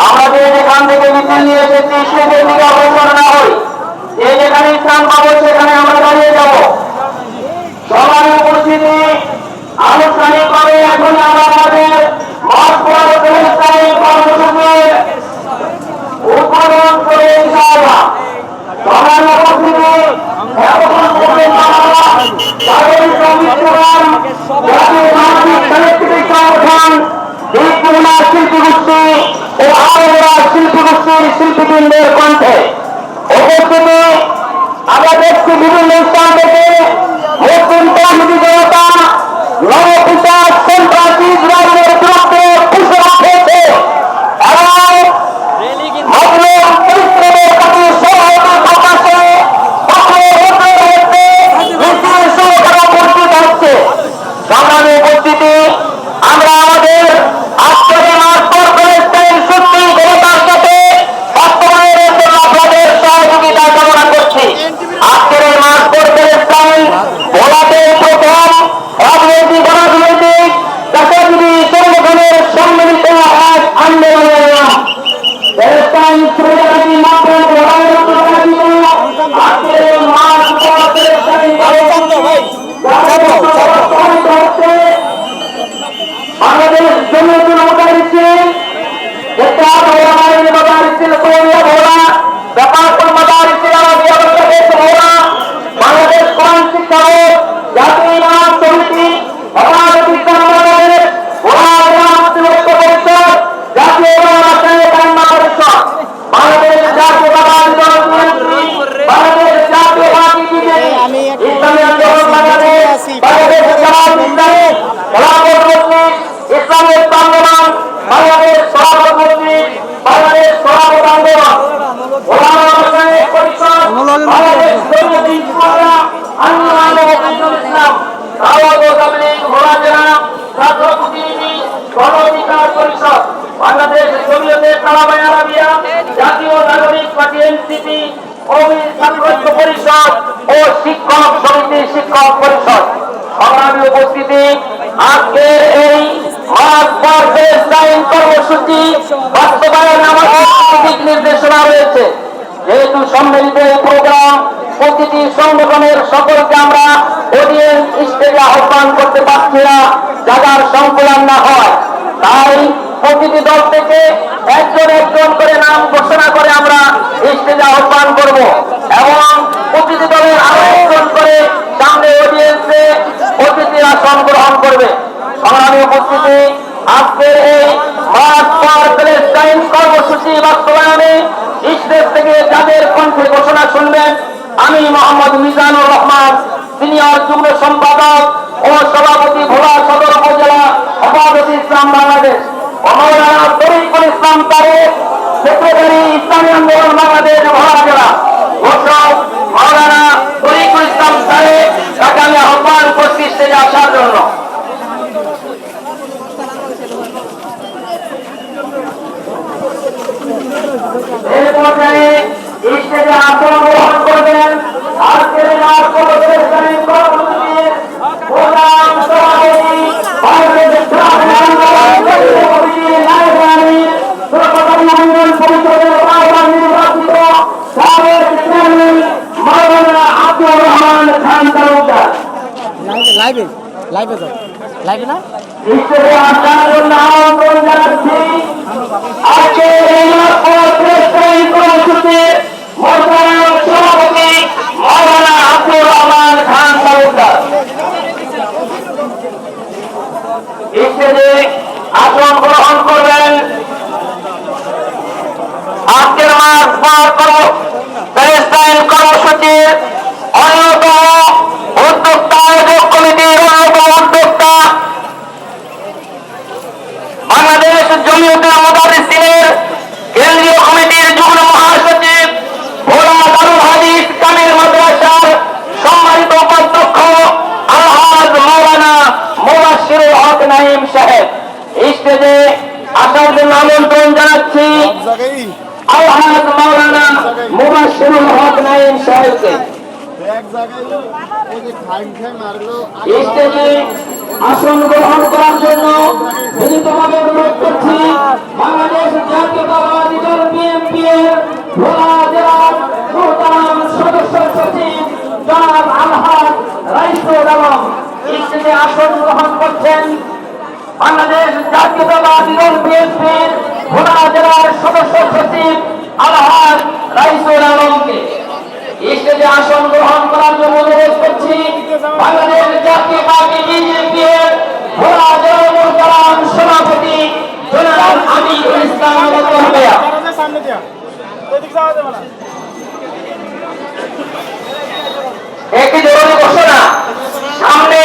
আমাদের এখান থেকে মিছিল নিয়ে এসেছি সেখান থেকে অগ্রসর না হই, যে যেখানে স্থান পাবো সেখানে আমরা দাঁড়িয়ে যাব। সবার উপস্থিতি আনুষ্ঠানিকভাবে এখন আমরা আমাদের মঠ পরবর্তী কর্মসূচির উদ্বোধন করে ইনশাআল্লাহ। সবার উপস্থিতি এখন পর্যন্ত আমরা জাতীয় সংবিধান জাতীয় মানবিক সাংস্কৃতিক সংগঠন বিপুলা শিল্পী গোষ্ঠী ও আরোরা শিল্পী গোষ্ঠীর শিল্পীবৃন্দের কণ্ঠে উপস্থিতি আমরা দেখছি বিভিন্ন স্থান থেকে মুসলিম তৌহিদি জনতা নবপিতা সন্ত্রাসী ইসরায়েলের বিরুদ্ধে ঘোষণা খেয়েছে এবং মজলুম পরিশ্রমের প্রতি সহায়তা প্রকাশে উপস্থিত হচ্ছে। সংগ্রামী উপস্থিতি আমরা আমাদের আজকের সত্যি ক্ষমতার সাথে বাস্তবায়নের জন্য আপনাদের সহযোগিতা কামনা করছি। আজকের এই মাস পরিবেশন ভোলাদের প্রথম রাজনৈতিক অরাজনৈতিক পেশাজীবী সংগঠনের সম্মিলিত এক আন্দোলনের নাম প্যালেস্টাইন সলিডারিটি মুভমেন্ট আজকের এই মাস বাংলাদেশ জমিয়তুল মুজাহিদিন বাংলাদেশ কোরআন শিক্ষা বোর্ড জাতীয় ইমাম সমিতি পরিষদ জাতীয় পরিষদ বাংলাদেশ জাতীয় বাংলাদেশ জাতীয় ইসলামী আন্দোলন বাংলাদেশ ইসলামের আন্দোলন বাংলাদেশ সভাপতি বাংলাদেশ সভাপতি আন্দোলন পরিষদ বাংলাদেশ পরিষদ বাংলাদেশ জাতীয় নাগরিক পার্টি এনসিপি ছাত্র পরিষদ ও শিক্ষক সমিতি শিক্ষক পরিষদ। সংগ্রামী উপস্থিতি আজকের এই কর্মসূচি বাস্তবায়ন আমাদের নির্দেশনা রয়েছে। যেহেতু সম্মিলিত এই প্রোগ্রাম প্রতিটি সংগঠনের সকলকে আমরা অডিয়েন্স স্টেজে আহ্বান করতে পারছি না, জায়গার সংকুলান না হয়, তাই প্রতিটি দল থেকে একজন একজন করে নাম ঘোষণা করে আমরা স্টেজে আহ্বান করব এবং প্রতিটি দলের আরো একজন করে সামনে অডিয়েন্সে অতিথি আসন গ্রহণ করবে। সংগ্রামী উপস্থিতি আজকের এই মার্চ ফর প্যালেস্টাইন কর্মসূচি বাস্তবায়নে স্টেজ থেকে যাদের কণ্ঠে ঘোষণা শুনবেন আমি মোহাম্মদ মিজানুর রহমান, সিনিয়র যুগ্ম সম্পাদক ও সভাপতি ভোলা সদর উপজেলা হেফাজতে ইসলাম বাংলাদেশ, মৌলানা তরিকুল ইসলাম তারেক, সেক্রেটারি ইসলামী আন্দোলন বাংলাদেশ ভোলা জেলা, ঘোষক মৌলানা তরিকুল ইসলাম তারেক, তাকে আমি আহ্বান করছি স্টেজে আসার জন্য। এই পর্যায়ে স্টেজে আসন গ্রহণ করবেন আজকের প্রধান সভাপতি বাংলাদেশ পরিষদের নির্বাচিত সাবেক চেয়ারম্যান মাওলানা আব্দুর রহমান খান তালুকদার। লাইভে না স্টেজে আসার জন্য আমন্ত্রণ জানাচ্ছি। আজকে কর্মসূচির সভাপতি মাওলানা আব্দুর রহমান খান তালুকদার স্টেজে আসন গ্রহণ করবেন। আজকের মাস প্যালেস্টাইন কর্মসূচির অন্যতম উদ্যোক্তা স্টেজে আসার জন্য আমন্ত্রণ জানাচ্ছি আলহাজ মাওলানা মুবাশশিরুল হক নাঈম সাহেবকে। স্টেজে আসন গ্রহণ করার জন্য বিনীতভাবে অনুরোধ করছি বাংলাদেশ জাতীয়তাবাদী দল বিএনপি এর ভোলা জেলার মোহতারাম সদস্য সচিব জনাব আলহাজ রাইসুল আলম স্টেজে আসন গ্রহণ করছেন। বাংলাদেশ জাতীয়তাবাদী দল বিএনপির ভোলা জেলার সদস্য সচিব আলহাজ রাইসুল আলমকে স্টেজে আসন গ্রহণ করার জন্য অনুরোধ করছি। বাংলাদেশ জাতীয় পার্টি বিএনপি এর ভোলা জেলার মোহতারাম সভাপতি জনাব আমিরুল ইসলাম ভাইয়া। একটি জরুরি ঘোষণা, সামনে